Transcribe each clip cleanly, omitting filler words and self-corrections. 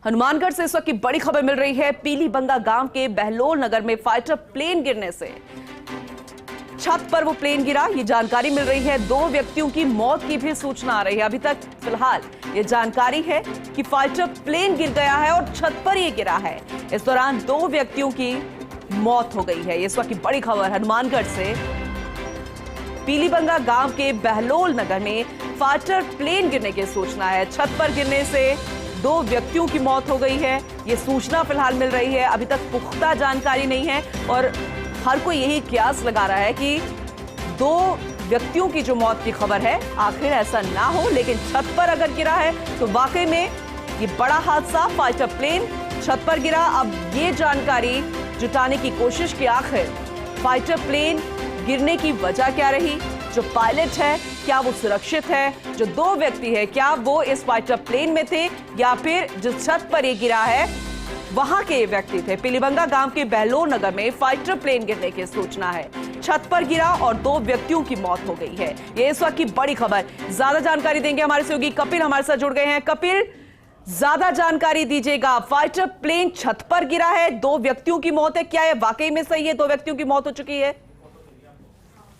हनुमानगढ़ से इस वक्त की बड़ी खबर मिल रही है। पीलीबंगा गांव के बहलोल नगर में फाइटर प्लेन गिरने से छत पर वो प्लेन गिरा, ये जानकारी मिल रही है। 2 व्यक्तियों की मौत की भी सूचना आ रही है। अभी तक फिलहाल ये जानकारी है कि फाइटर प्लेन गिर गया है और छत पर ये गिरा है। इस दौरान 2 व्यक्तियों की मौत हो गई है। इस वक्त की बड़ी खबर हनुमानगढ़ से। पीलीबंगा गांव के बहलोल नगर में फाइटर प्लेन गिरने की सूचना है। छत पर गिरने से 2 व्यक्तियों की मौत हो गई है, ये सूचना फिलहाल मिल रही है। अभी तक पुख्ता जानकारी नहीं है और हर कोई यही कयास लगा रहा है कि 2 व्यक्तियों की जो मौत की खबर है आखिर ऐसा ना हो, लेकिन छत पर अगर गिरा है तो वाकई में ये बड़ा हादसा। फाइटर प्लेन छत पर गिरा। अब ये जानकारी जुटाने की कोशिश की आखिर फाइटर प्लेन गिरने की वजह क्या रही, जो पायलट है क्या वो सुरक्षित है, जो 2 व्यक्ति है क्या वो इस फाइटर प्लेन में थे या फिर जिस छत पर ये गिरा है वहां के व्यक्ति थे। पीलीबंगा गांव के बहलोल नगर में फाइटर प्लेन गिरने की सूचना है। छत पर गिरा और 2 व्यक्तियों की मौत हो गई है। ये इस वक्त की बड़ी खबर। ज्यादा जानकारी देंगे हमारे सहयोगी कपिल, हमारे साथ जुड़ गए हैं। कपिल, ज्यादा जानकारी दीजिएगा। फाइटर प्लेन छत पर गिरा है, 2 व्यक्तियों की मौत है, क्या ये वाकई में सही है? 2 व्यक्तियों की मौत हो चुकी है।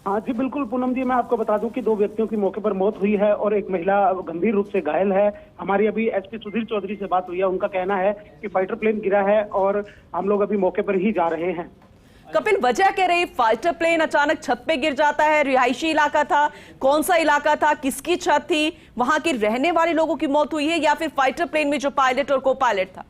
हाँ जी बिल्कुल पूनम जी, मैं आपको बता दूं कि 2 व्यक्तियों की मौके पर मौत हुई है और एक महिला गंभीर रूप से घायल है। हमारी अभी एसपी सुधीर चौधरी से बात हुई है। उनका कहना है कि फाइटर प्लेन गिरा है और हम लोग अभी मौके पर ही जा रहे हैं। कपिल, वजह क्या रही? फाइटर प्लेन अचानक छत पे गिर जाता है, रिहायशी इलाका था, कौन सा इलाका था, किसकी छत थी, वहां के रहने वाले लोगों की मौत हुई है या फिर फाइटर प्लेन में जो पायलट और को पायलट था?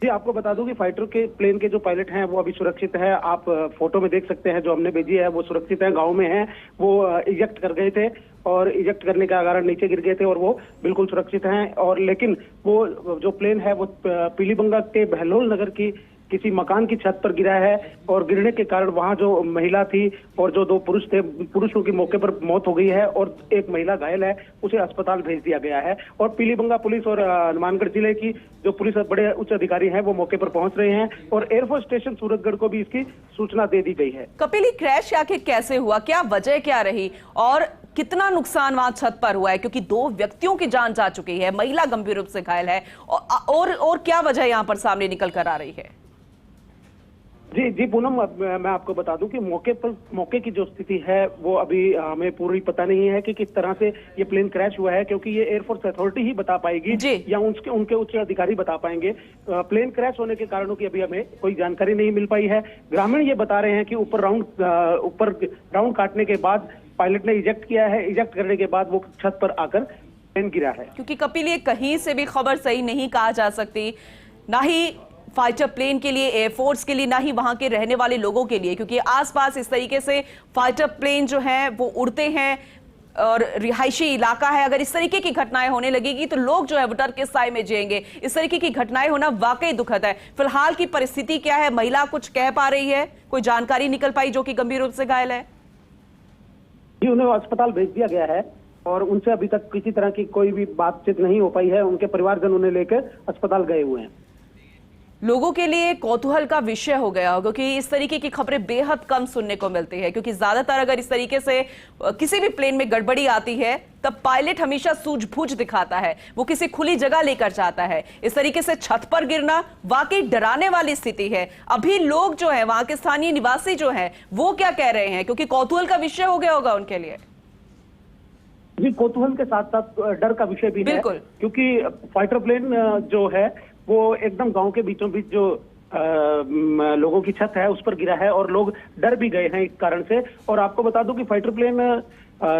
जी आपको बता दूं कि फाइटर के प्लेन के जो पायलट हैं वो अभी सुरक्षित है। आप फोटो में देख सकते हैं जो हमने भेजी है, वो सुरक्षित है, गांव में है। वो इजेक्ट कर गए थे और इजेक्ट करने के कारण नीचे गिर गए थे और वो बिल्कुल सुरक्षित हैं। और लेकिन वो जो प्लेन है वो पीलीबंगा के बहलोल नगर की किसी मकान की छत पर गिरा है और गिरने के कारण वहां जो महिला थी और जो 2 पुरुष थे, पुरुषों की मौके पर मौत हो गई है और एक महिला घायल है, उसे अस्पताल भेज दिया गया है। और पीलीबंगा पुलिस और हनुमानगढ़ जिले की जो पुलिस बड़े उच्च अधिकारी हैं वो मौके पर पहुंच रहे हैं और एयरफोर्स स्टेशन सूरतगढ़ को भी इसकी सूचना दे दी गई है। कपिल, क्रैश आखिर कैसे हुआ, क्या वजह क्या रही और कितना नुकसान वहां छत पर हुआ है? क्योंकि 2 व्यक्तियों की जान जा चुकी है, महिला गंभीर रूप से घायल है और क्या वजह यहां पर सामने निकल कर आ रही है? जी पूनम, मैं आपको बता दूं कि मौके की जो स्थिति है वो अभी हमें पूरी पता नहीं है कि किस तरह से ये प्लेन क्रैश हुआ है, क्योंकि ये एयरफोर्स अथॉरिटी ही बता पाएगी या उनके उच्च अधिकारी बता पाएंगे। प्लेन क्रैश होने के कारणों की अभी हमें कोई जानकारी नहीं मिल पाई है। ग्रामीण ये बता रहे हैं कि ऊपर राउंड काटने के बाद पायलट ने इजेक्ट किया है, इजेक्ट करने के बाद वो छत पर आकर प्लेन गिरा है। क्योंकि कपिल, ये कहीं से भी खबर सही नहीं कहा जा सकती, ना ही फाइटर प्लेन के लिए, एयरफोर्स के लिए, ना ही वहां के रहने वाले लोगों के लिए, क्योंकि आसपास इस तरीके से फाइटर प्लेन जो है वो उड़ते हैं और रिहायशी इलाका है। अगर इस तरीके की घटनाएं होने लगेगी तो लोग जो है वो डर के साए में जिएंगे। इस तरीके की घटनाएं होना वाकई दुखद है। फिलहाल की परिस्थिति क्या है? महिला कुछ कह पा रही है? कोई जानकारी निकल पाई जो कि गंभीर रूप से घायल है? जी, उन्हें अस्पताल भेज दिया गया है और उनसे अभी तक किसी तरह की कोई भी बातचीत नहीं हो पाई है। उनके परिवारजन उन्हें लेकर अस्पताल गए हुए हैं। लोगों के लिए कौतूहल का विषय हो गया होगा क्योंकि इस तरीके की खबरें बेहद कम सुनने को मिलती है, क्योंकि ज्यादातर अगर इस तरीके से किसी भी प्लेन में गड़बड़ी आती है तब पायलट हमेशा सूझबूझ दिखाता है, वो किसी खुली जगह लेकर जाता है। इस तरीके से छत पर गिरना वाकई डराने वाली स्थिति है। अभी लोग जो है, वहां के स्थानीय निवासी जो है, वो क्या कह रहे हैं? क्योंकि कौतूहल का विषय हो गया होगा उनके लिए। जी, कौतूहल के साथ साथ डर का विषय भी है, क्योंकि फाइटर प्लेन जो है वो एकदम गांव के बीचों बीच जो लोगों की छत है उस पर गिरा है और लोग डर भी गए हैं इस कारण से। और आपको बता दूं कि फाइटर प्लेन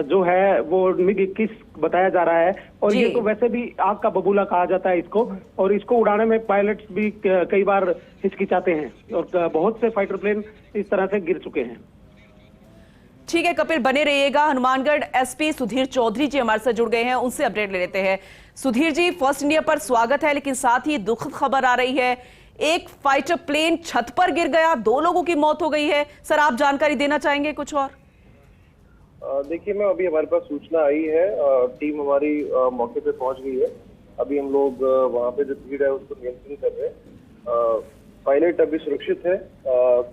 जो है वो MiG-21 बताया जा रहा है और ये तो वैसे भी आग का बबूला कहा जाता है इसको, और इसको उड़ाने में पायलट्स भी कई बार हिचकिचाते हैं और बहुत से फाइटर प्लेन इस तरह से गिर चुके हैं। ठीक है कपिल, बने रहिएगा। हनुमानगढ़ एसपी सुधीर चौधरी जी हमारे साथ जुड़ गए हैं, उनसे अपडेट ले लेते हैं। सुधीर जी, फर्स्ट इंडिया पर स्वागत है, लेकिन साथ ही दुखद खबर आ रही है, एक फाइटर प्लेन छत पर गिर गया, 2 लोगों की मौत हो गई है। सर, आप जानकारी देना चाहेंगे कुछ और? देखिए, मैं अभी हमारे पास सूचना आई है, टीम हमारी मौके पे पहुंच गई है। अभी हम लोग वहां पे जो भीड़ है उसको नियंत्रित कर रहे हैं। पायलट अभी सुरक्षित है।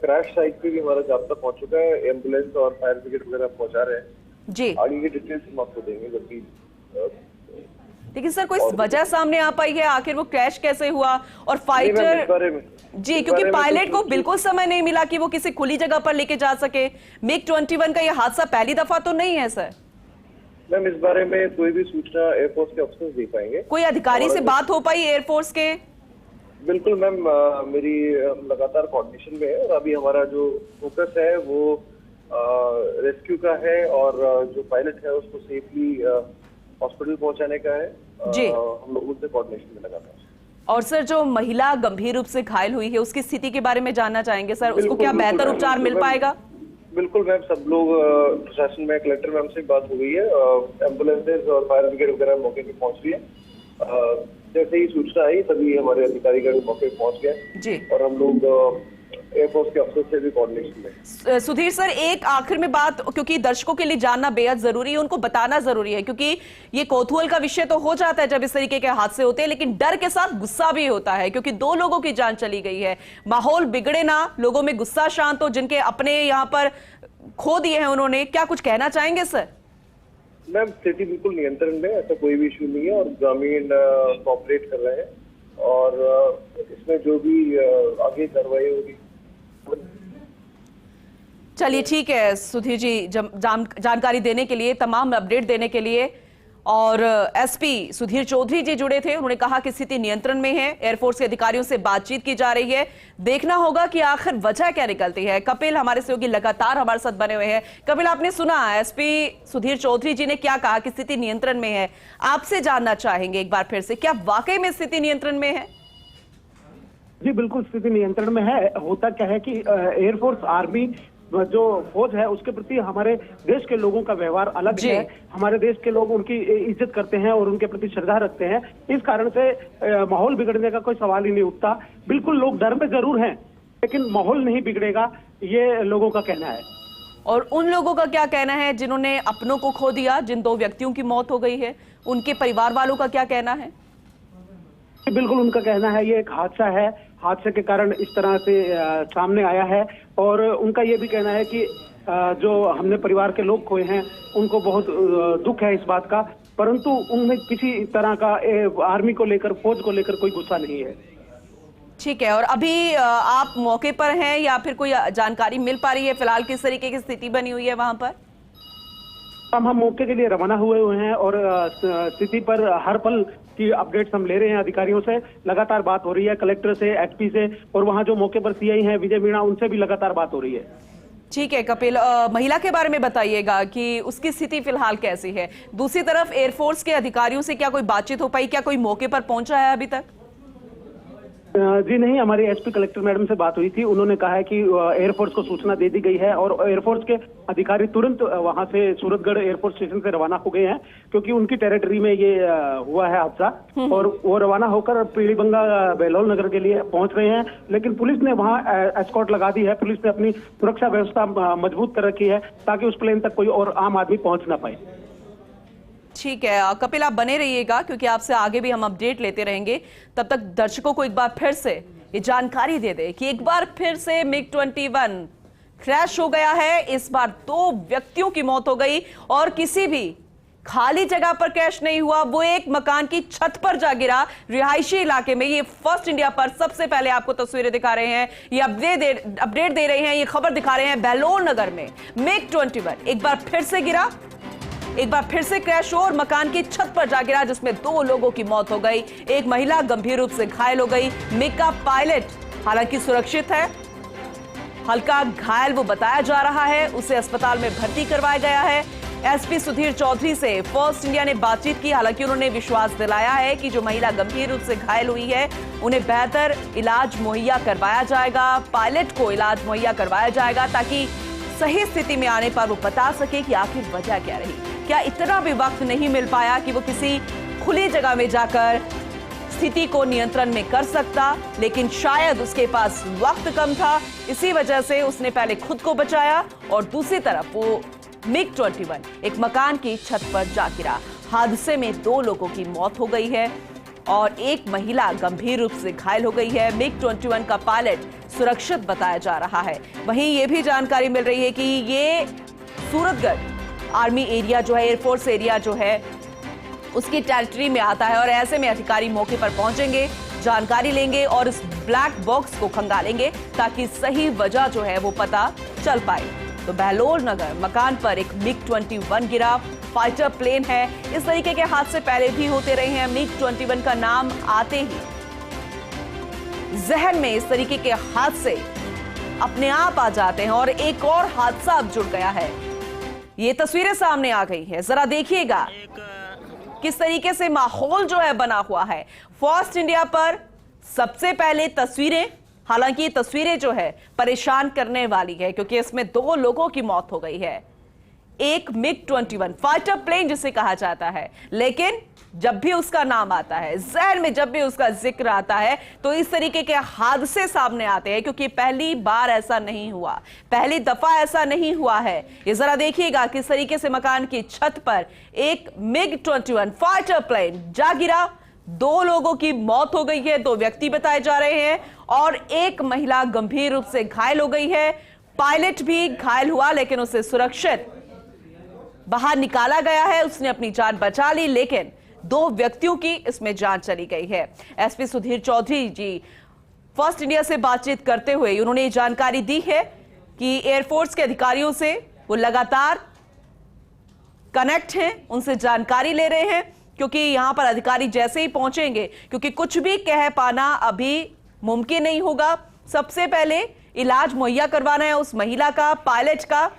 क्रैश साइट पे भी हमारा जाब्ता पहुंच चुका है, एम्बुलेंस और फायर ब्रिगेड वगैरह पहुंचा रहे हैं जी। आगे की डिटेल्स हम आपको देंगे जबकि लेकिन सर कोई वजह सामने आ पाई है आखिर वो क्रैश कैसे हुआ? और फाइटर जी, क्योंकि पायलट को बिल्कुल समय नहीं मिला कि वो किसी खुली जगह पर लेके जा सके। MiG-21 का ये हादसा पहली दफा तो नहीं है सर? मैम इस बारे में कोई भी सूचना एयरफोर्स के अफसर दे पाएंगे। कोई अधिकारी से बात हो पाई एयरफोर्स के? बिल्कुल मैम, मेरी लगातार कोऑर्डिनेशन में है और अभी हमारा जो फोकस है वो रेस्क्यू का है और जो पायलट है उसको सेफली हॉस्पिटल पहुंचाने का है। जी। हम लोग उनसे कोऑर्डिनेशन में लगातार। और सर जो महिला गंभीर रूप से घायल हुई है उसकी स्थिति के बारे में जानना चाहेंगे सर, उसको क्या बेहतर उपचार मिल पाएगा? बिल्कुल मैम, सब लोग प्रशासन में कलेक्टर मैम से बात हो गई है, एम्बुलेंसेज और फायर ब्रिगेड वगैरह मौके पे पहुंच रही है। जैसे ही सूचना आई तभी हमारे अधिकारीगण मौके पे पहुंच गए जी। और हम लोग एयरफोर्स के अफसर से भी कोऑर्डिनेशन में। सुधीर सर एक आखिर में बात, क्योंकि दर्शकों के लिए जानना बेहद जरूरी है, उनको बताना जरूरी है, क्योंकि ये कौतूहल का विषय तो हो जाता है जब इस तरीके के हादसे होते हैं, लेकिन डर के साथ गुस्सा भी होता है क्योंकि 2 लोगों की जान चली गई है। माहौल बिगड़े ना, लोगों में गुस्सा शांत हो, जिनके अपने यहाँ पर खो दिए हैं उन्होंने, क्या कुछ कहना चाहेंगे सर? मैम स्थिति बिल्कुल नियंत्रण में, ऐसा कोई भी इशू नहीं है और ग्रामीण कोऑपरेट कर रहे हैं और इसमें जो भी आगे कार्रवाई होगी। चलिए ठीक है सुधीर जी, जानकारी देने के लिए, तमाम अपडेट देने के लिए। और एसपी सुधीर चौधरी जी जुड़े थे, उन्होंने कहा कि स्थिति नियंत्रण में है, एयरफोर्स के अधिकारियों से बातचीत की जा रही है, देखना होगा कि आखिर वजह क्या निकलती है। कपिल हमारे सहयोगी लगातार हमारे साथ बने हुए हैं। कपिल, आपने सुना एसपी सुधीर चौधरी जी ने क्या कहा कि स्थिति नियंत्रण में है, आपसे जानना चाहेंगे एक बार फिर से, क्या वाकई में स्थिति नियंत्रण में है? जी बिल्कुल स्थिति नियंत्रण में है। होता क्या है कि एयरफोर्स, आर्मी जो फौज है उसके प्रति हमारे देश के लोगों का व्यवहार अलग है। हमारे देश के लोग उनकी इज्जत करते हैं और उनके प्रति श्रद्धा रखते हैं। इस कारण से माहौल बिगड़ने का कोई सवाल ही नहीं उठता। बिल्कुल लोग डर में जरूर हैं लेकिन माहौल नहीं बिगड़ेगा, ये लोगों का कहना है। और उन लोगों का क्या कहना है जिन्होंने अपनों को खो दिया, जिन 2 व्यक्तियों की मौत हो गई है, उनके परिवार वालों का क्या कहना है? बिल्कुल उनका कहना है ये एक हादसा है, हादसे के कारण इस तरह से सामने आया है। और उनका ये भी कहना है कि जो हमने परिवार के लोग खोए हैं उनको बहुत दुख है इस बात का, परंतु उनमें किसी तरह का आर्मी को लेकर, फौज को लेकर कोई गुस्सा नहीं है। ठीक है, और अभी आप मौके पर हैं या फिर कोई जानकारी मिल पा रही है फिलहाल किस तरीके की स्थिति बनी हुई है वहां पर? हम मौके के लिए रवाना हुए हैं और स्थिति पर हर पल की अपडेट्स हम ले रहे हैं। अधिकारियों से लगातार बात हो रही है, कलेक्टर से, एसपी से, और वहां जो मौके पर सीआई हैं विजय मीणा, उनसे भी लगातार बात हो रही है। ठीक है कपिल, महिला के बारे में बताइएगा कि उसकी स्थिति फिलहाल कैसी है। दूसरी तरफ एयरफोर्स के अधिकारियों से क्या कोई बातचीत हो पाई, क्या कोई मौके पर पहुंचा है अभी तक? जी नहीं, हमारी एसपी कलेक्टर मैडम से बात हुई थी, उन्होंने कहा है कि एयरफोर्स को सूचना दे दी गई है और एयरफोर्स के अधिकारी तुरंत वहां से सूरतगढ़ एयरफोर्स स्टेशन से रवाना हो गए हैं क्योंकि उनकी टेरिटरी में ये हुआ है हादसा। और वो रवाना होकर पीलीबंगा बेलोल नगर के लिए पहुंच रहे हैं, लेकिन पुलिस ने वहां एस्कॉर्ट लगा दी है। पुलिस ने अपनी सुरक्षा व्यवस्था मजबूत कर रखी है ताकि उस प्लेन तक कोई और आम आदमी पहुंच ना पाए। ठीक है कपिल, आप बने रहिएगा क्योंकि आपसे आगे भी हम अपडेट लेते रहेंगे। तब तक दर्शकों को एक बार फिर से ये जानकारी दे दे कि एक बार फिर से MiG-21 क्रैश हो गया है। इस बार 2 व्यक्तियों की मौत हो गई और किसी भी खाली जगह पर क्रैश नहीं हुआ, वो एक मकान की छत पर जा गिरा, रिहायशी इलाके में। ये फर्स्ट इंडिया पर सबसे पहले आपको तस्वीरें दिखा रहे हैं, ये अपडेट दे रहे हैं, ये खबर दिखा रहे हैं। बेलोल नगर में MiG-21 एक बार फिर से गिरा, एक बार फिर से क्रैश हो और मकान की छत पर जा गिरा, जिसमें 2 लोगों की मौत हो गई, एक महिला गंभीर रूप से घायल हो गई। मिग का पायलट हालांकि सुरक्षित है, हल्का घायल वो बताया जा रहा है, उसे अस्पताल में भर्ती करवाया गया है। एसपी सुधीर चौधरी से फर्स्ट इंडिया ने बातचीत की, हालांकि उन्होंने विश्वास दिलाया है कि जो महिला गंभीर रूप से घायल हुई है उन्हें बेहतर इलाज मुहैया करवाया जाएगा, पायलट को इलाज मुहैया करवाया जाएगा ताकि सही स्थिति में आने पर वो बता सके कि आखिर वजह क्या रही। क्या इतना भी वक्त नहीं मिल पाया कि वो किसी खुली जगह में जाकर स्थिति को नियंत्रण में कर सकता, लेकिन शायद उसके पास वक्त कम था, इसी वजह से उसने पहले खुद को बचाया और दूसरी तरफ वो MiG-21 एक मकान की छत पर जा गिरा। हादसे में 2 लोगों की मौत हो गई है और एक महिला गंभीर रूप से घायल हो गई है। MiG-21 का पायलट सुरक्षित बताया जा रहा है। वहीं ये भी जानकारी मिल रही है कि ये सूरतगढ़ आर्मी एरिया जो है, एयरफोर्स एरिया जो है, उसकी टेरिटरी में आता है और ऐसे में अधिकारी मौके पर पहुंचेंगे, जानकारी लेंगे और इस ब्लैक बॉक्स को खंगालेंगे ताकि सही वजह जो है वो पता चल पाए। तो बहलोल नगर मकान पर एक MiG-21 गिरा, फाइटर प्लेन है। इस तरीके के हादसे पहले भी होते रहे हैं। MiG-21 का नाम आते ही जहन में इस तरीके के हादसे अपने आप आ जाते हैं और एक और हादसा अब जुड़ गया है। ये तस्वीरें सामने आ गई है, जरा देखिएगा किस तरीके से माहौल जो है बना हुआ है। फर्स्ट इंडिया पर सबसे पहले तस्वीरें, हालांकि ये तस्वीरें जो है परेशान करने वाली है क्योंकि इसमें 2 लोगों की मौत हो गई है। एक MiG-21 फाइटर प्लेन जिसे कहा जाता है, लेकिन जब भी उसका नाम आता है, जहन में जब भी उसका जिक्र आता है तो इस तरीके के हादसे सामने आते हैं क्योंकि पहली बार ऐसा नहीं हुआ, पहली दफा ऐसा नहीं हुआ है। ये जरा देखिएगा किस तरीके से मकान की छत पर एक MiG-21 फाइटर प्लेन जा गिरा। 2 लोगों की मौत हो गई है, 2 व्यक्ति बताए जा रहे हैं और एक महिला गंभीर रूप से घायल हो गई है। पायलट भी घायल हुआ लेकिन उसे सुरक्षित बाहर निकाला गया है, उसने अपनी जान बचा ली, लेकिन 2 व्यक्तियों की इसमें जान चली गई है। एसपी सुधीर चौधरी जी फर्स्ट इंडिया से बातचीत करते हुए उन्होंने जानकारी दी है कि एयरफोर्स के अधिकारियों से वो लगातार कनेक्ट हैं, उनसे जानकारी ले रहे हैं क्योंकि यहां पर अधिकारी जैसे ही पहुंचेंगे, क्योंकि कुछ भी कह पाना अभी मुमकिन नहीं होगा। सबसे पहले इलाज मुहैया करवाना है उस महिला का, पायलट का।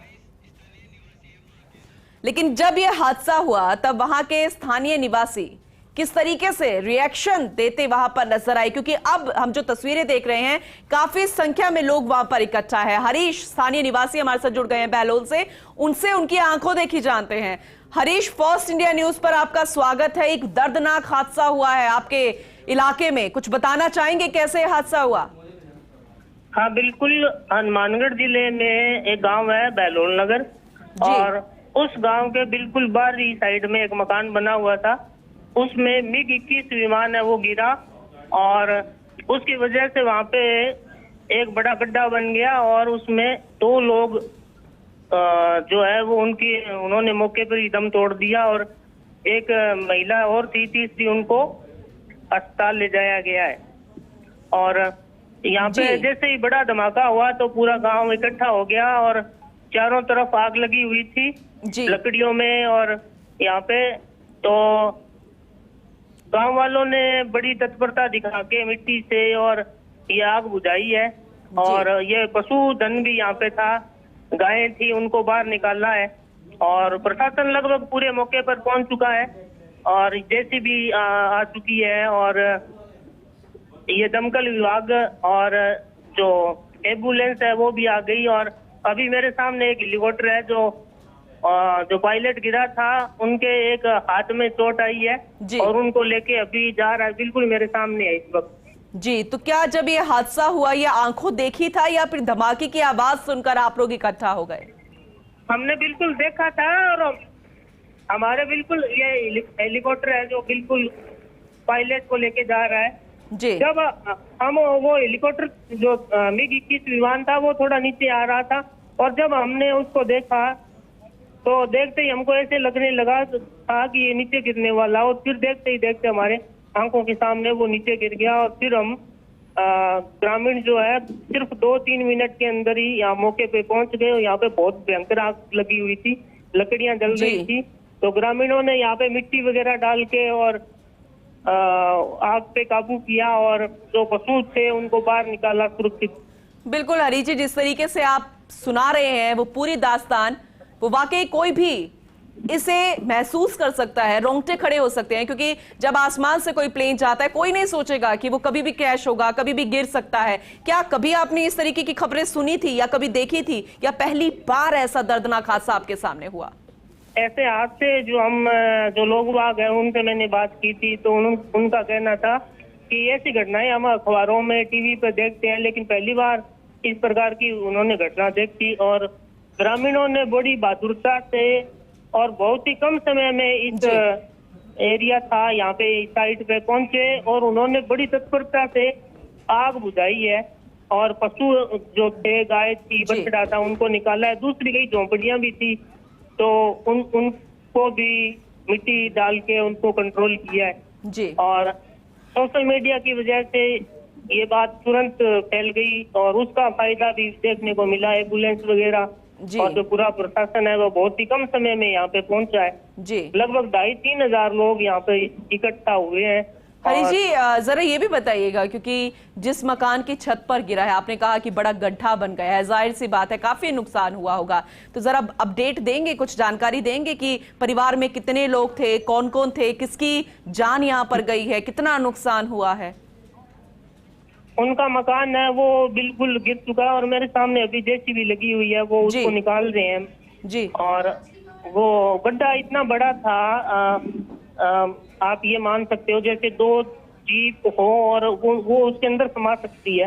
लेकिन जब यह हादसा हुआ तब वहां के स्थानीय निवासी किस तरीके से रिएक्शन देते वहां पर नजर आए, क्योंकि अब हम जो तस्वीरें देख रहे हैं काफी संख्या में लोग वहां पर इकट्ठा है। हरीश स्थानीय निवासी हमारे साथ जुड़ गए हैं बहलोल से, उनसे उनकी आंखों देखी जानते हैं। हरीश, फर्स्ट इंडिया न्यूज पर आपका स्वागत है। एक दर्दनाक हादसा हुआ है आपके इलाके में, कुछ बताना चाहेंगे कैसे हादसा हुआ? हाँ बिल्कुल, हनुमानगढ़ जिले में एक गांव है बहलोल नगर और उस गांव के बिल्कुल बाहरी साइड में एक मकान बना हुआ था, उसमें MiG-21 विमान है वो गिरा और उसकी वजह से वहां पे एक बड़ा गड्ढा बन गया और उसमें 2 लोग जो है वो उन्होंने मौके पर ही दम तोड़ दिया और एक महिला और थी, तीसरी उनको अस्पताल ले जाया गया है। और यहाँ पे जैसे ही बड़ा धमाका हुआ तो पूरा गांव इकट्ठा हो गया और चारों तरफ आग लगी हुई थी लकड़ियों में और यहाँ पे तो गांव वालों ने बड़ी तत्परता दिखा के मिट्टी से और ये आग बुझाई है और ये पशुधन भी यहाँ पे था, गायें थी, उनको बाहर निकाला है और प्रशासन लगभग पूरे मौके पर पहुंच चुका है और JCB आ चुकी है और ये दमकल विभाग और जो एम्बुलेंस है वो भी आ गई और अभी मेरे सामने एक हेलीकॉप्टर है जो पायलट गिरा था, उनके एक हाथ में चोट आई है और उनको लेके अभी जा रहा है, बिल्कुल मेरे सामने है इस वक्त। जी, तो क्या जब ये हादसा हुआ ये आंखों देखी था या फिर धमाके की आवाज सुनकर आप लोग इकट्ठा हो गए? हमने बिल्कुल देखा था और हमारे बिल्कुल ये हेलीकॉप्टर है जो बिल्कुल पायलट को लेके जा रहा है। जी। जब हम वो हेलीकॉप्टर जो MiG-21 विमान था वो थोड़ा नीचे आ रहा था और जब हमने उसको देखा तो देखते ही हमको ऐसे लगने लगा था कि ये नीचे गिरने वाला और फिर देखते ही देखते हमारे आंखों के सामने वो नीचे गिर गया और फिर हम ग्रामीण जो है सिर्फ 2-3 मिनट के अंदर ही यहाँ मौके पे पहुंच गए। यहाँ पे बहुत भयंकर आग लगी हुई थी, लकड़ियां जल रही थी, तो ग्रामीणों ने यहाँ पे मिट्टी वगैरह डाल के और आग पे काबू किया और जो पशु थे उनको बाहर निकाला सुरक्षित। बिल्कुल हरी जी, जिस तरीके से आप सुना रहे हैं वो पूरी दास्तान, वो वाकई कोई भी इसे महसूस कर सकता है, रोंगटे खड़े हो सकते हैं, क्योंकि जब आसमान से कोई प्लेन जाता है कोई नहीं सोचेगा कि वो कभी भी क्रैश होगा, कभी भी गिर सकता है। क्या कभी आपने इस तरीके की खबरें सुनी थी या कभी देखी थी या पहली बार ऐसा दर्दनाक हादसा आपके सामने हुआ? ऐसे हादसे जो लोग वाग है उनसे मैंने बात की थी तो उनका कहना था कि ऐसी घटनाएं हम अखबारों में टीवी पर देखते हैं, लेकिन पहली बार इस प्रकार की उन्होंने घटना देखी और ग्रामीणों ने बड़ी बहादुरता से और बहुत ही कम समय में इस एरिया था यहाँ पे साइट पे पहुंचे और उन्होंने बड़ी तत्परता से आग बुझाई है और पशु जो थे, गाय थी, बछड़ा था, उनको निकाला है। दूसरी कई झोंपड़ियां भी थी तो उनको भी मिट्टी डाल के उनको कंट्रोल किया है। जी। और सोशल मीडिया की वजह से ये बात तुरंत फैल गई और उसका फायदा भी देखने को मिला। एम्बुलेंस वगैरह जी। और जो पूरा प्रशासन है वो बहुत ही कम समय में यहाँ पे पहुंचा है। जी। लगभग 2,500-3 हजार लोग यहाँ पे इकट्ठा हुए हैं। हरीश जी, जरा ये भी बताइएगा, क्योंकि जिस मकान की छत पर गिरा है, आपने कहा कि बड़ा गड्ढा बन गया है, जाहिर सी बात है काफी नुकसान हुआ होगा, तो जरा अपडेट देंगे, कुछ जानकारी देंगे कि परिवार में कितने लोग थे, कौन कौन थे, किसकी जान यहाँ पर गई है, कितना नुकसान हुआ है? उनका मकान है वो बिल्कुल गिर चुका है और मेरे सामने अभी जेसीबी लगी हुई है, वो उसको निकाल रहे हैं। जी। और वो गड्ढा इतना बड़ा था, आप ये मान सकते हो जैसे 2 जीप हो और वो उसके अंदर समा सकती है।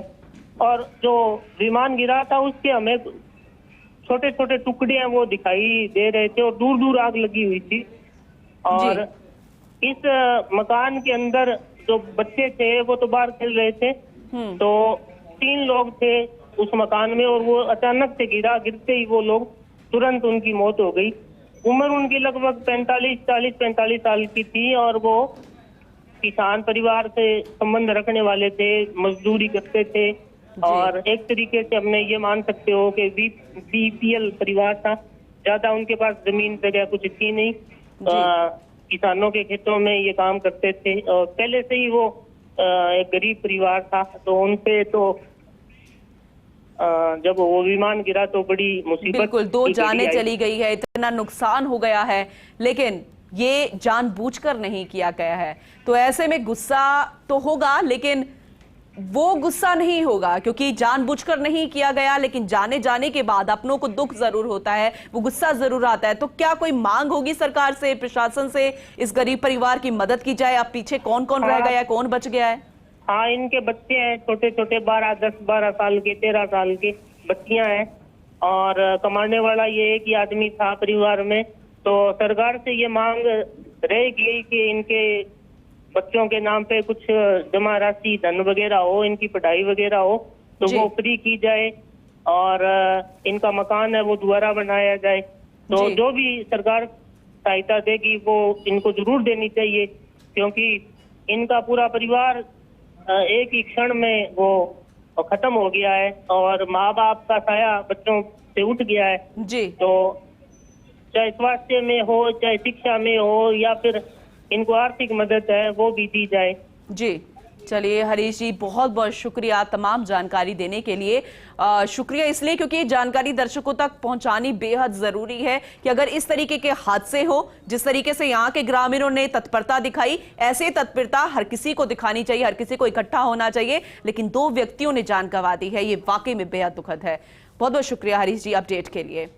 और जो विमान गिरा था उसके हमें छोटे छोटे टुकड़े हैं वो दिखाई दे रहे थे और दूर दूर आग लगी हुई थी। और इस मकान के अंदर जो बच्चे थे वो तो बाहर खेल रहे थे, तो 3 लोग थे उस मकान में और वो अचानक से गिरा। गिरते ही वो लोग तुरंत उनकी मौत हो गई। उम्र उनकी लगभग 40-45 साल की थी और वो किसान परिवार से संबंध रखने वाले थे, मजदूरी करते थे और एक तरीके से हमने ये मान सकते हो कि बीपीएल परिवार था। ज्यादा उनके पास जमीन जगह कुछ थी नहीं, किसानों के खेतों में ये काम करते थे और पहले से ही वो एक गरीब परिवार था। तो उनसे तो जब वो विमान गिरा तो बड़ी मुसीबत, बिल्कुल 2 जानें चली गई है, इतना नुकसान हो गया है, लेकिन ये जानबूझकर नहीं किया गया है। तो ऐसे में गुस्सा तो होगा, लेकिन वो गुस्सा नहीं होगा क्योंकि जानबूझकर नहीं किया गया, लेकिन जाने के बाद अपनों को दुख जरूर होता है, वो गुस्सा जरूर आता है। तो क्या कोई मांग होगी सरकार से, प्रशासन से, इस गरीब परिवार की मदद की जाए? अब पीछे कौन कौन रह गया है, कौन बच गया है? हाँ, इनके बच्चे हैं छोटे छोटे, 10-12 साल के, 13 साल के बच्चियां हैं और कमाने वाला ये एक ही आदमी था परिवार में। तो सरकार से ये मांग रहेगी कि इनके बच्चों के नाम पे कुछ जमा राशि, धन वगैरह हो, इनकी पढ़ाई वगैरह हो तो वो फ्री की जाए और इनका मकान है वो दोबारा बनाया जाए। तो जो भी सरकार सहायता देगी वो इनको जरूर देनी चाहिए, क्योंकि इनका पूरा परिवार एक ही क्षण में वो खत्म हो गया है और माँ बाप का साया बच्चों से उठ गया है। जी। तो चाहे स्वास्थ्य में हो, चाहे शिक्षा में हो, या फिर इनको आर्थिक मदद है वो भी दी जाए। जी, चलिए हरीश जी, बहुत बहुत शुक्रिया तमाम जानकारी देने के लिए। शुक्रिया इसलिए क्योंकि जानकारी दर्शकों तक पहुंचानी बेहद जरूरी है कि अगर इस तरीके के हादसे हो, जिस तरीके से यहाँ के ग्रामीणों ने तत्परता दिखाई, ऐसे तत्परता हर किसी को दिखानी चाहिए, हर किसी को इकट्ठा होना चाहिए, लेकिन 2 व्यक्तियों ने जान गंवा दी है, ये वाकई में बेहद दुखद है। बहुत बहुत शुक्रिया हरीश जी अपडेट के लिए।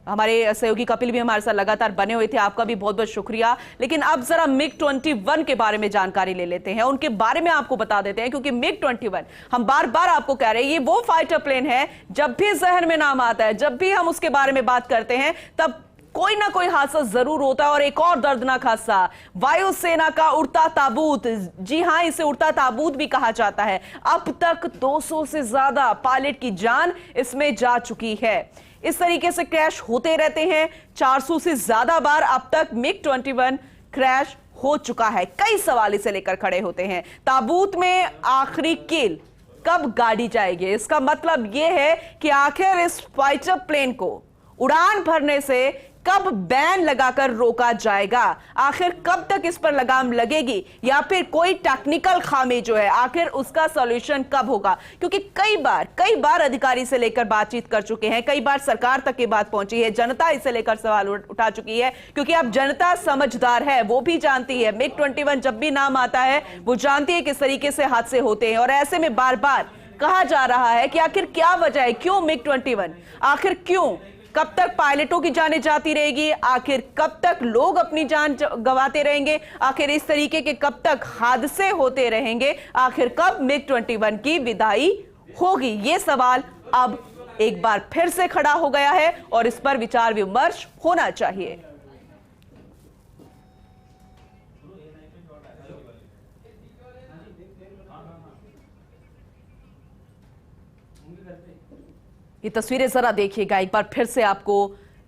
हमारे सहयोगी कपिल भी हमारे साथ लगातार बने हुए थे, आपका भी बहुत बहुत शुक्रिया। लेकिन अब जरा MiG-21 के बारे में जानकारी ले लेते हैं, उनके बारे में आपको बता देते हैं, क्योंकि MiG-21 हम बार बार आपको कह रहे हैं ये वो फाइटर प्लेन है, जब भी जहन में नाम आता है, जब भी हम उसके बारे में बात करते हैं, तब कोई ना कोई हादसा जरूर होता है। और एक और दर्दनाक हादसा, वायुसेना का उड़ता ताबूत, जी हां, इसे उड़ता ताबूत भी कहा जाता है। अब तक 200 से ज्यादा पायलट की जान इसमें जा चुकी है। इस तरीके से क्रैश होते रहते हैं, 400 से ज्यादा बार अब तक MiG-21 क्रैश हो चुका है। कई सवाल इसे लेकर खड़े होते हैं। ताबूत में आखिरी कील कब गाड़ी जाएगी? इसका मतलब यह है कि आखिर इस फाइटर प्लेन को उड़ान भरने से कब बैन लगाकर रोका जाएगा? आखिर कब तक इस पर लगाम लगेगी? या फिर कोई टेक्निकल खामी जो है, आखिर उसका सॉल्यूशन कब होगा? क्योंकि कई बार अधिकारी से लेकर बातचीत कर चुके हैं, कई बार सरकार तक ये बात पहुंची है, जनता इसे लेकर सवाल उठा चुकी है, क्योंकि अब जनता समझदार है, वो भी जानती है MiG-21 जब भी नाम आता है वो जानती है किस तरीके से हादसे होते हैं। और ऐसे में बार बार कहा जा रहा है कि आखिर क्या वजह है, क्यों MiG-21, आखिर क्यों, कब तक पायलटों की जानें जाती रहेगी, आखिर कब तक लोग अपनी जान गंवाते रहेंगे, आखिर इस तरीके के कब तक हादसे होते रहेंगे, आखिर कब MiG-21 की विदाई होगी? ये सवाल अब एक बार फिर से खड़ा हो गया है और इस पर विचार विमर्श होना चाहिए। ये तस्वीरें जरा देखिएगा एक बार फिर से, आपको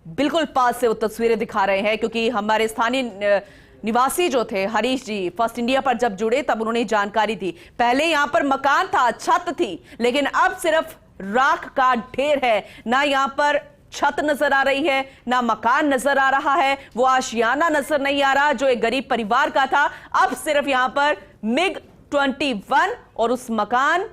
बिल्कुल पास से वो तस्वीरें दिखा रहे हैं, क्योंकि हमारे स्थानीय निवासी जो थे हरीश जी फर्स्ट इंडिया पर जब जुड़े तब उन्होंने जानकारी दी। पहले यहां पर मकान था, छत थी, लेकिन अब सिर्फ राख का ढेर है। ना यहां पर छत नजर आ रही है, ना मकान नजर आ रहा है, वो आशियाना नजर नहीं आ रहा जो एक गरीब परिवार का था। अब सिर्फ यहां पर मिग 21 और उस मकान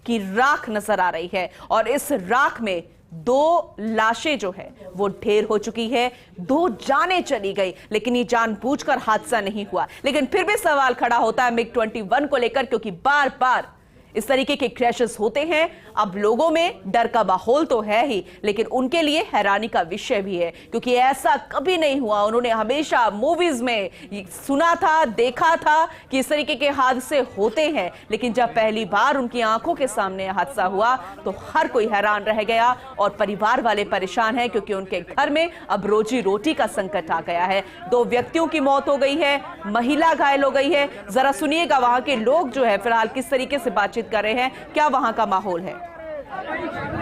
की राख नजर आ रही है और इस राख में 2 लाशें जो है वो ढेर हो चुकी है, 2 जानें चली गई। लेकिन ये जानबूझकर हादसा नहीं हुआ। लेकिन फिर भी सवाल खड़ा होता है मिग 21 को लेकर, क्योंकि बार बार इस तरीके के क्रैशेस होते हैं। अब लोगों में डर का माहौल तो है ही, लेकिन उनके लिए हैरानी का विषय भी है, क्योंकि ऐसा कभी नहीं हुआ। उन्होंने हमेशा मूवीज में सुना था, देखा था कि इस तरीके के हादसे होते हैं, लेकिन जब पहली बार उनकी आंखों के सामने हादसा हुआ तो हर कोई हैरान रह गया और परिवार वाले परेशान हैं, क्योंकि उनके घर में अब रोजी रोटी का संकट आ गया है। 2 व्यक्तियों की मौत हो गई है, महिला घायल हो गई है। जरा सुनिएगा वहां के लोग जो है फिलहाल किस तरीके से बातचीत कर रहे हैं, क्या वहां का माहौल है।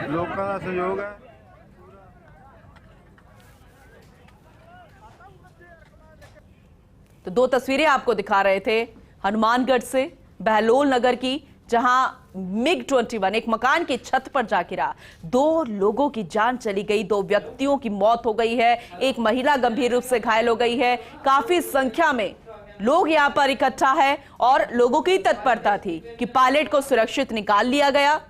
लोग का सहयोग है। तो 2 तस्वीरें आपको दिखा रहे थे हनुमानगढ़ से बहलोल नगर की, जहां मिग 21 एक मकान की छत पर जा गिरा। 2 लोगों की जान चली गई, 2 व्यक्तियों की मौत हो गई है, एक महिला गंभीर रूप से घायल हो गई है। काफी संख्या में लोग यहां पर इकट्ठा है और लोगों की तत्परता थी कि पायलट को सुरक्षित निकाल लिया गया।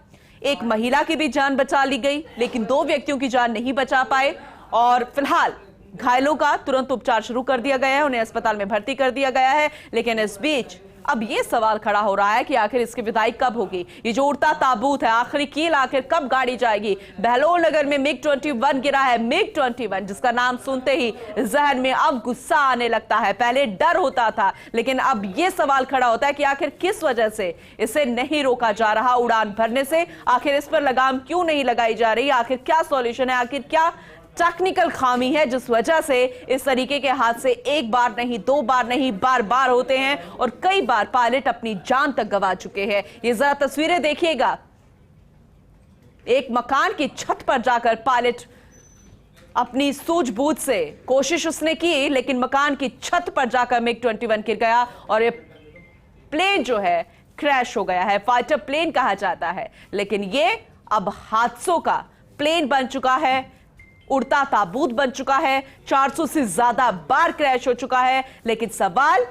एक महिला की भी जान बचा ली गई, लेकिन 2 व्यक्तियों की जान नहीं बचा पाए और फिलहाल घायलों का तुरंत उपचार शुरू कर दिया गया है, उन्हें अस्पताल में भर्ती कर दिया गया है। लेकिन इस बीच अब यह सवाल खड़ा हो रहा है कि आखिर इसकी विदाई कब होगी। ये जो उड़ता ताबूत है, आखिरी कील आखिर कब गाड़ी जाएगी। बहलोल नगर में मिग 21 गिरा है, मिग 21 जिसका नाम सुनते ही जहन में अब गुस्सा आने लगता है। पहले डर होता था, लेकिन अब यह सवाल खड़ा होता है कि आखिर किस वजह से इसे नहीं रोका जा रहा उड़ान भरने से। आखिर इस पर लगाम क्यों नहीं लगाई जा रही, आखिर क्या सॉल्यूशन है, आखिर क्या टेक्निकल खामी है जिस वजह से इस तरीके के हादसे 1 बार नहीं, 2 बार नहीं, बार बार होते हैं और कई बार पायलट अपनी जान तक गंवा चुके हैं। ये जरा तस्वीरें देखिएगा, एक मकान की छत पर जाकर पायलट अपनी सूझबूझ से कोशिश उसने की, लेकिन मकान की छत पर जाकर मिग 21 गिर गया और ये प्लेन जो है क्रैश हो गया है। फाइटर प्लेन कहा जाता है, लेकिन ये अब हादसों का प्लेन बन चुका है, उड़ता ताबूत बन चुका है। 400 से ज्यादा बार क्रैश हो चुका है, लेकिन सवाल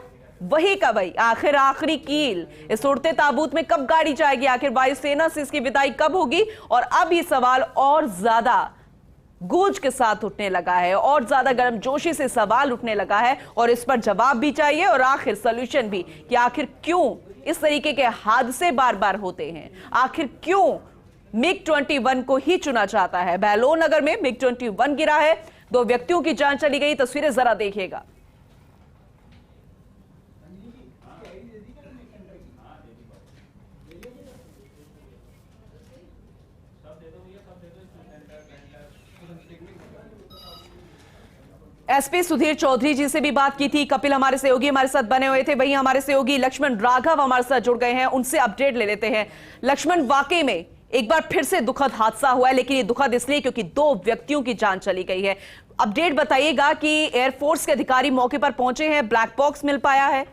वही का वही, आखिर आखिरी कील इस उड़ते ताबूत में कब गाड़ी जाएगी, आखिर वायुसेना से इसकी विदाई कब होगी। और अब ये सवाल और ज्यादा गूंज के साथ उठने लगा है और ज्यादा गर्मजोशी से सवाल उठने लगा है और इस पर जवाब भी चाहिए और आखिर सॉल्यूशन भी, कि आखिर क्यों इस तरीके के हादसे बार बार होते हैं, आखिर क्यों मिग 21 को ही चुना जाता है। बहलोल नगर में मिग 21 गिरा है, 2 व्यक्तियों की जान चली गई। तस्वीरें जरा देखिएगा। एसपी सुधीर चौधरी जी से भी बात की थी, कपिल हमारे सहयोगी हमारे साथ बने हुए थे, वहीं हमारे सहयोगी लक्ष्मण राघव हमारे साथ जुड़ गए हैं, उनसे अपडेट ले लेते हैं। लक्ष्मण, वाकई में एक बार फिर से दुखद हादसा हुआ है, लेकिन ये दुखद इसलिए क्योंकि 2 व्यक्तियों की जान चली गई है। अपडेट बताइएगा कि एयरफोर्स के अधिकारी मौके पर पहुंचे हैं, ब्लैक बॉक्स मिल पाया है?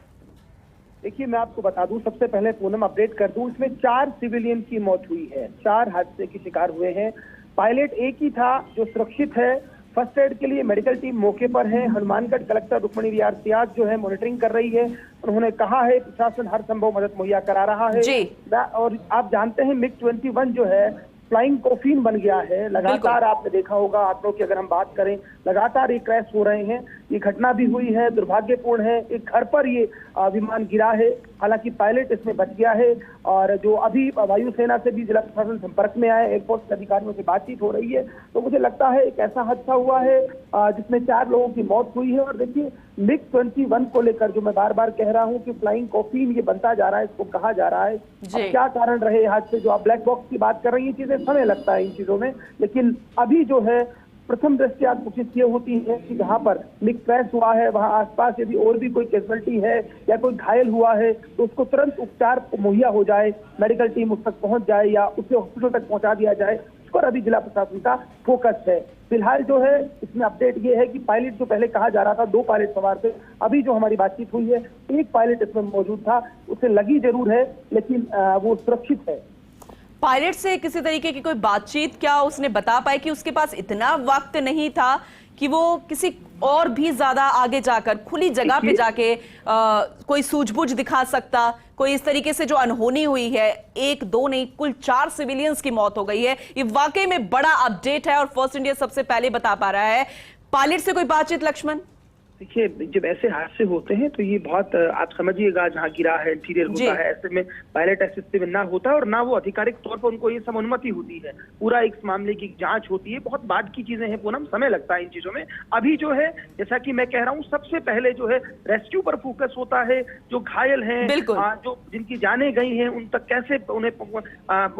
देखिए, मैं आपको बता दूं, सबसे पहले पूनम अपडेट कर दूं, इसमें 4 सिविलियन की मौत हुई है, 4 हादसे के शिकार हुए हैं। पायलट एक ही था जो सुरक्षित है। फर्स्ट एड के लिए मेडिकल टीम मौके पर है। हनुमानगढ़ कलेक्टर रुक्मणी विहार सियाज जो है मॉनिटरिंग कर रही है। उन्होंने कहा है प्रशासन हर संभव मदद मुहैया करा रहा है जी। और आप जानते हैं मिग 21 जो है फ्लाइंग कॉफिन बन गया है। लगातार आपने देखा होगा, आंकड़ों की अगर हम बात करें, लगातार ये क्रैश हो रहे हैं। ये घटना भी हुई है, दुर्भाग्यपूर्ण है। एक घर पर ये विमान गिरा है, हालांकि पायलट इसमें बच गया है। और जो अभी वायुसेना से भी जिला प्रशासन संपर्क में आए, एयरफोर्स के अधिकारियों से बातचीत हो रही है, तो मुझे लगता है एक ऐसा हादसा हुआ है जिसमें 4 लोगों की मौत हुई है। और देखिए, मिग 21 को लेकर जो मैं बार बार कह रहा हूं कि फ्लाइंग कॉफिन ये बनता जा रहा है, इसको कहा जा रहा है। क्या कारण रहे हादसे, जो आप ब्लैक बॉक्स की बात कर रही है, चीजें समय लगता है इन चीजों में, लेकिन अभी जो है प्रथम दृष्टया कोशिश ये होती है कि जहां पर मिग क्रैश हुआ है वहां आसपास यदि और भी कोई कैजुअल्टी है या कोई घायल हुआ है तो उसको तुरंत उपचार मुहैया हो जाए, मेडिकल टीम उस तक पहुंच जाए या उसे हॉस्पिटल तक पहुंचा दिया जाए। पर अभी जिला प्रशासन का फोकस है। फिलहाल जो है इसमें अपडेट ये है कि पायलट जो पहले कहा जा रहा था 2 पायलट सवार थे, अभी जो हमारी बातचीत हुई है 1 पायलट इसमें मौजूद था, उसे लगी जरूर है लेकिन वो सुरक्षित है। पायलट से किसी तरीके की कोई बातचीत क्या उसने बता पाए कि उसके पास इतना वक्त नहीं था कि वो किसी और भी ज्यादा आगे जाकर खुली जगह पे जाके कोई सूझबूझ दिखा सकता? कोई इस तरीके से जो अनहोनी हुई है, 1 2 नहीं कुल 4 सिविलियंस की मौत हो गई है, ये वाकई में बड़ा अपडेट है और फर्स्ट इंडिया सबसे पहले बता पा रहा है। पायलट से कोई बातचीत लक्ष्मण? देखिए, जब ऐसे हादसे होते हैं तो ये बहुत आप समझिएगा, जहाँ गिरा है इंटीरियर होता है, ऐसे में पायलट ऐसे स्थिति में ना होता है और ना वो आधिकारिक तौर पर उनको ये सब अनुमति होती है। पूरा एक मामले की जांच होती है, बहुत बाद की चीजें हैं पूनम, समय लगता है इन चीजों में। अभी जो है जैसा कि मैं कह रहा हूँ, सबसे पहले जो है रेस्क्यू पर फोकस होता है। जो घायल हैं, जो जिनकी जानें गई हैं, उन तक कैसे उन्हें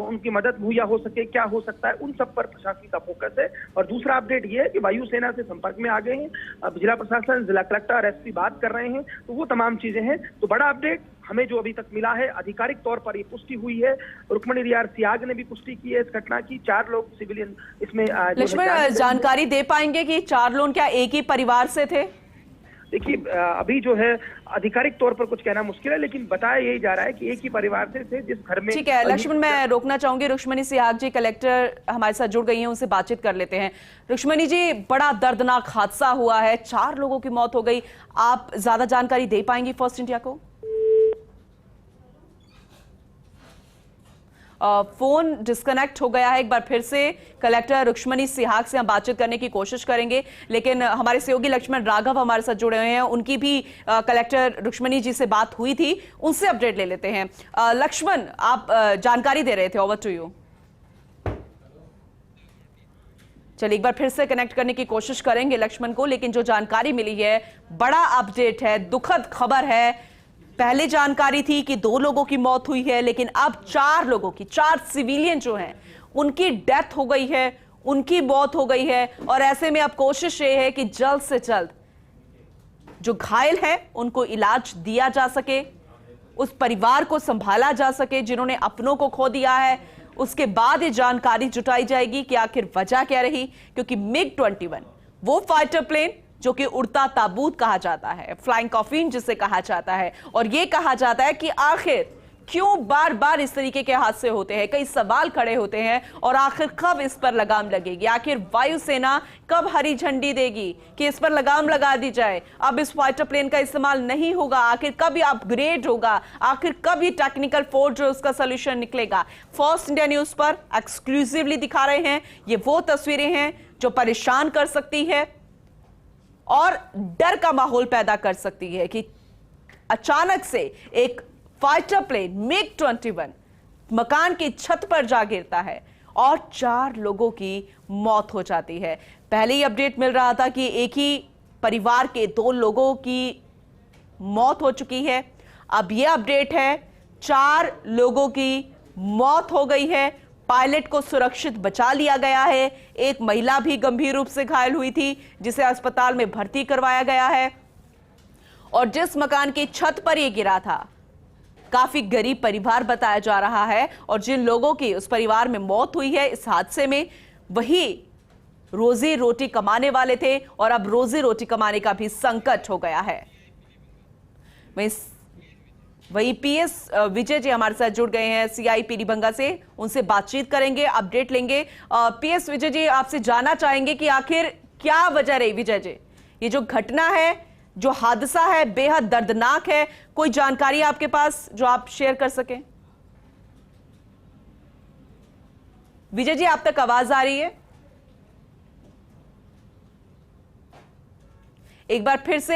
उनकी मदद मुहैया हो सके, क्या हो सकता है, उन सब पर प्रशासन का फोकस है। और दूसरा अपडेट ये है कि वायुसेना से संपर्क में आ गए हैं, अब जिला प्रशासन, जिला कलेक्टर, एसपी बात कर रहे हैं, तो वो तमाम चीजें हैं। तो बड़ा अपडेट हमें जो अभी तक मिला है, आधिकारिक तौर पर ये पुष्टि हुई है। रुक्मणी रियार सियाग ने भी पुष्टि की है इस घटना की। 4 लोग सिविलियन इसमें लक्ष्मण जानकारी दे पाएंगे कि 4 लोग क्या एक ही परिवार से थे? देखिए, अभी जो है आधिकारिक तौर पर कुछ कहना मुश्किल है, लेकिन बताया यही जा रहा है कि एक ही परिवार से थे जिस घर में। ठीक है लक्ष्मण, मैं रोकना चाहूंगी। रुक्मणी सियाग जी कलेक्टर हमारे साथ जुड़ गई हैं, उनसे बातचीत कर लेते हैं। रुक्मणी जी, बड़ा दर्दनाक हादसा हुआ है, 4 लोगों की मौत हो गई, आप ज्यादा जानकारी दे पाएंगी फर्स्ट इंडिया को? फोन डिस्कनेक्ट हो गया है। एक बार फिर से कलेक्टर रुक्मणी सिहाग से हम बातचीत करने की कोशिश करेंगे, लेकिन हमारे सहयोगी लक्ष्मण राघव हमारे साथ जुड़े हुए हैं, उनकी भी कलेक्टर रुक्मणी जी से बात हुई थी, उनसे अपडेट ले लेते हैं। लक्ष्मण, आप जानकारी दे रहे थे, ओवर टू यू। चलिए एक बार फिर से कनेक्ट करने की कोशिश करेंगे लक्ष्मण को, लेकिन जो जानकारी मिली है बड़ा अपडेट है, दुखद खबर है। पहले जानकारी थी कि 2 लोगों की मौत हुई है, लेकिन अब 4 लोगों की, 4 सिविलियन जो हैं उनकी डेथ हो गई है, उनकी मौत हो गई है। और ऐसे में अब कोशिश ये है कि जल्द से जल्द जो घायल हैं उनको इलाज दिया जा सके, उस परिवार को संभाला जा सके जिन्होंने अपनों को खो दिया है। उसके बाद ये जानकारी जुटाई जाएगी कि आखिर वजह क्या रही, क्योंकि MiG-21 वो फाइटर प्लेन जो कि उड़ता ताबूत कहा जाता है, फ्लाइंग कॉफिन जिसे कहा जाता है, और यह कहा जाता है कि आखिर क्यों बार बार इस तरीके के हादसे होते हैं। कई सवाल खड़े होते हैं और आखिर कब इस पर लगाम लगेगी, आखिर वायुसेना कब हरी झंडी देगी कि इस पर लगाम लगा दी जाए, अब इस फाइटर प्लेन का इस्तेमाल नहीं होगा, आखिर कब ये अपग्रेड होगा, आखिर कब ये टेक्निकल फोर्स जो उसका सोल्यूशन निकलेगा। फर्स्ट इंडिया न्यूज पर एक्सक्लूसिवली दिखा रहे हैं। ये वो तस्वीरें हैं जो परेशान कर सकती है और डर का माहौल पैदा कर सकती है कि अचानक से एक फाइटर प्लेन MiG-21 मकान की छत पर जा गिरता है और 4 लोगों की मौत हो जाती है। पहले ही अपडेट मिल रहा था कि एक ही परिवार के 2 लोगों की मौत हो चुकी है, अब यह अपडेट है 4 लोगों की मौत हो गई है। पायलट को सुरक्षित बचा लिया गया है। एक महिला भी गंभीर रूप से घायल हुई थी, जिसे अस्पताल में भर्ती करवाया गया है। और जिस मकान की छत पर यह गिरा था, काफी गरीब परिवार बताया जा रहा है, और जिन लोगों की उस परिवार में मौत हुई है इस हादसे में, वही रोजी रोटी कमाने वाले थे और अब रोजी रोटी कमाने का भी संकट हो गया है। वही PS विजय जी हमारे साथ जुड़ गए हैं CIPD बंगा से, उनसे बातचीत करेंगे, अपडेट लेंगे। PS विजय जी, आपसे जानना चाहेंगे कि आखिर क्या वजह रही। विजय जी, ये जो घटना है, जो हादसा है, बेहद दर्दनाक है, कोई जानकारी आपके पास जो आप शेयर कर सकें? विजय जी, आप तक आवाज आ रही है? एक बार फिर से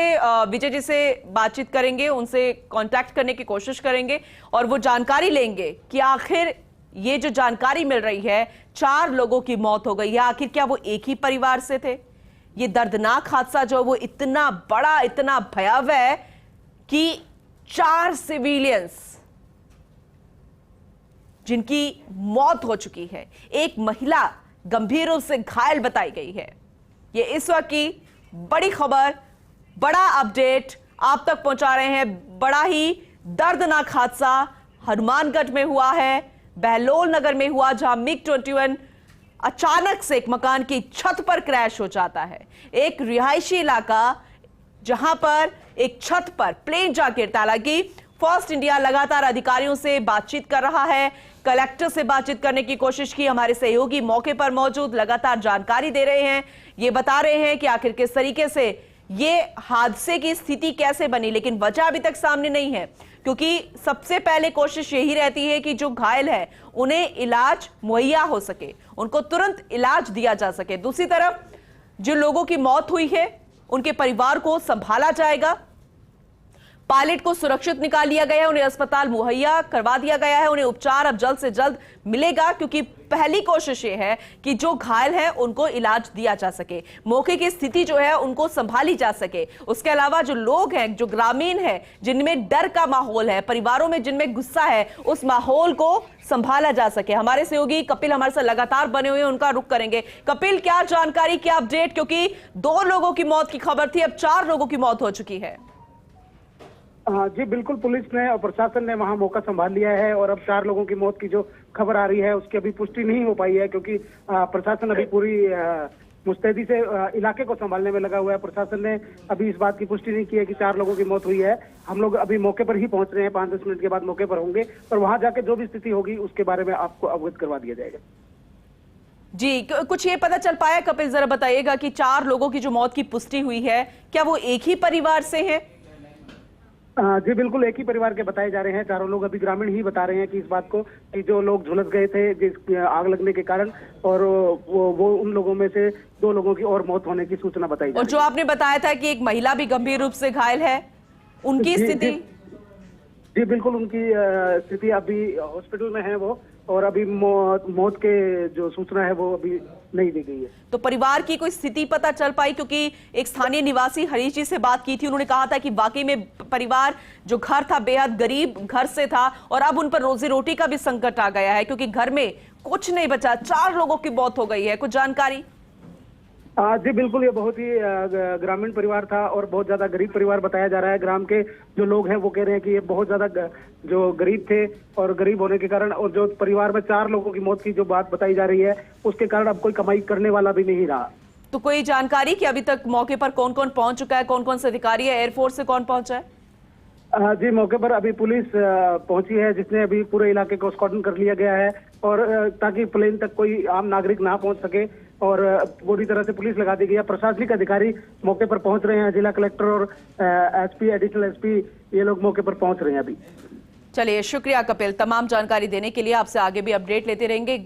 विजय जी से बातचीत करेंगे, उनसे कांटेक्ट करने की कोशिश करेंगे और वो जानकारी लेंगे कि आखिर ये जो जानकारी मिल रही है 4 लोगों की मौत हो गई है, आखिर क्या वो एक ही परिवार से थे। ये दर्दनाक हादसा जो वो इतना बड़ा, इतना भयावह है कि 4 सिविलियंस जिनकी मौत हो चुकी है, एक महिला गंभीर रूप से घायल बताई गई है। ये इस वक्त की बड़ी खबर, बड़ा अपडेट आप तक पहुंचा रहे हैं। बड़ा ही दर्दनाक हादसा हनुमानगढ़ में हुआ है, बहलोल नगर में हुआ, जहां MiG-21 अचानक से एक मकान की छत पर क्रैश हो जाता है। एक रिहायशी इलाका जहां पर एक छत पर प्लेन जा गिरता। हालांकि फर्स्ट इंडिया लगातार अधिकारियों से बातचीत कर रहा है, कलेक्टर से बातचीत करने की कोशिश की। हमारे सहयोगी मौके पर मौजूद लगातार जानकारी दे रहे हैं, ये बता रहे हैं कि आखिर किस तरीके से ये हादसे की स्थिति कैसे बनी, लेकिन वजह अभी तक सामने नहीं है, क्योंकि सबसे पहले कोशिश यही रहती है कि जो घायल है उन्हें इलाज मुहैया हो सके, उनको तुरंत इलाज दिया जा सके। दूसरी तरफ जिन लोगों की मौत हुई है उनके परिवार को संभाला जाएगा। पायलट को सुरक्षित निकाल लिया गया है, उन्हें अस्पताल मुहैया करवा दिया गया है, उन्हें उपचार अब जल्द से जल्द मिलेगा, क्योंकि पहली कोशिश ये है कि जो घायल है उनको इलाज दिया जा सके, मौके की स्थिति जो है उनको संभाली जा सके। उसके अलावा जो लोग हैं, जो ग्रामीण है, जिनमें डर का माहौल है, परिवारों में जिनमें गुस्सा है, उस माहौल को संभाला जा सके। हमारे सहयोगी कपिल हमारे साथ लगातार बने हुए हैं, उनका रुख करेंगे। कपिल, क्या जानकारी, क्या अपडेट, क्योंकि 2 लोगों की मौत की खबर थी, अब 4 लोगों की मौत हो चुकी है। जी बिल्कुल, पुलिस ने और प्रशासन ने वहां मौका संभाल लिया है और अब 4 लोगों की मौत की जो खबर आ रही है उसकी अभी पुष्टि नहीं हो पाई है, क्योंकि प्रशासन अभी पूरी मुस्तैदी से इलाके को संभालने में लगा हुआ है। प्रशासन ने अभी इस बात की पुष्टि नहीं की है कि 4 लोगों की मौत हुई है। हम लोग अभी मौके पर ही पहुंच रहे हैं, 5-10 मिनट के बाद मौके पर होंगे और वहां जाके जो भी स्थिति होगी उसके बारे में आपको अवगत करवा दिया जाएगा। जी, कुछ ये पता चल पाया कपिल, जरा बताइएगा कि 4 लोगों की जो मौत की पुष्टि हुई है, क्या वो एक ही परिवार से है? जी बिल्कुल, एक ही परिवार के बताए जा रहे हैं। 4 लोग अभी ग्रामीण ही बता रहे हैं कि इस बात को कि जो लोग झुलस गए थे जिस आग लगने के कारण, और वो उन लोगों में से 2 लोगों की और मौत होने की सूचना बताई जा रही है। और जो आपने बताया था कि एक महिला भी गंभीर रूप से घायल है, उनकी स्थिति? जी बिल्कुल, उनकी स्थिति अभी हॉस्पिटल में है वो, और अभी मौत के जो सूचना है वो अभी नहीं दी गई है। तो परिवार की कोई स्थिति पता चल पाई? क्योंकि एक स्थानीय निवासी हरीश जी से बात की थी, उन्होंने कहा था कि वाकई में परिवार जो घर था बेहद गरीब घर से था और अब उन पर रोजी रोटी का भी संकट आ गया है, क्योंकि घर में कुछ नहीं बचा। 4 लोगों की मौत हो गई है, कुछ जानकारी? जी बिल्कुल, ये बहुत ही ग्रामीण परिवार था और बहुत ज्यादा गरीब परिवार बताया जा रहा है। ग्राम के जो लोग हैं वो कह रहे हैं कि ये बहुत ज्यादा जो गरीब थे और गरीब होने के कारण, और जो परिवार में 4 लोगों की मौत की जो बात बताई जा रही है उसके कारण अब कोई कमाई करने वाला भी नहीं रहा। तो कोई जानकारी कि अभी तक मौके पर कौन कौन पहुंच चुका है, कौन कौन से अधिकारी है, एयरफोर्स से कौन पहुंचा है? जी, मौके पर अभी पुलिस पहुंची है, जिसने अभी पूरे इलाके को स्कॉर्डन कर लिया गया है, और ताकि प्लेन तक कोई आम नागरिक ना पहुंच सके, और पूरी तरह से पुलिस लगा दी गई है। प्रशासनिक अधिकारी मौके पर पहुंच रहे हैं, जिला कलेक्टर और एसपी, एडिशनल एसपी, ये लोग मौके पर पहुंच रहे हैं अभी। चलिए, शुक्रिया कपिल, तमाम जानकारी देने के लिए। आपसे आगे भी अपडेट लेते रहेंगे।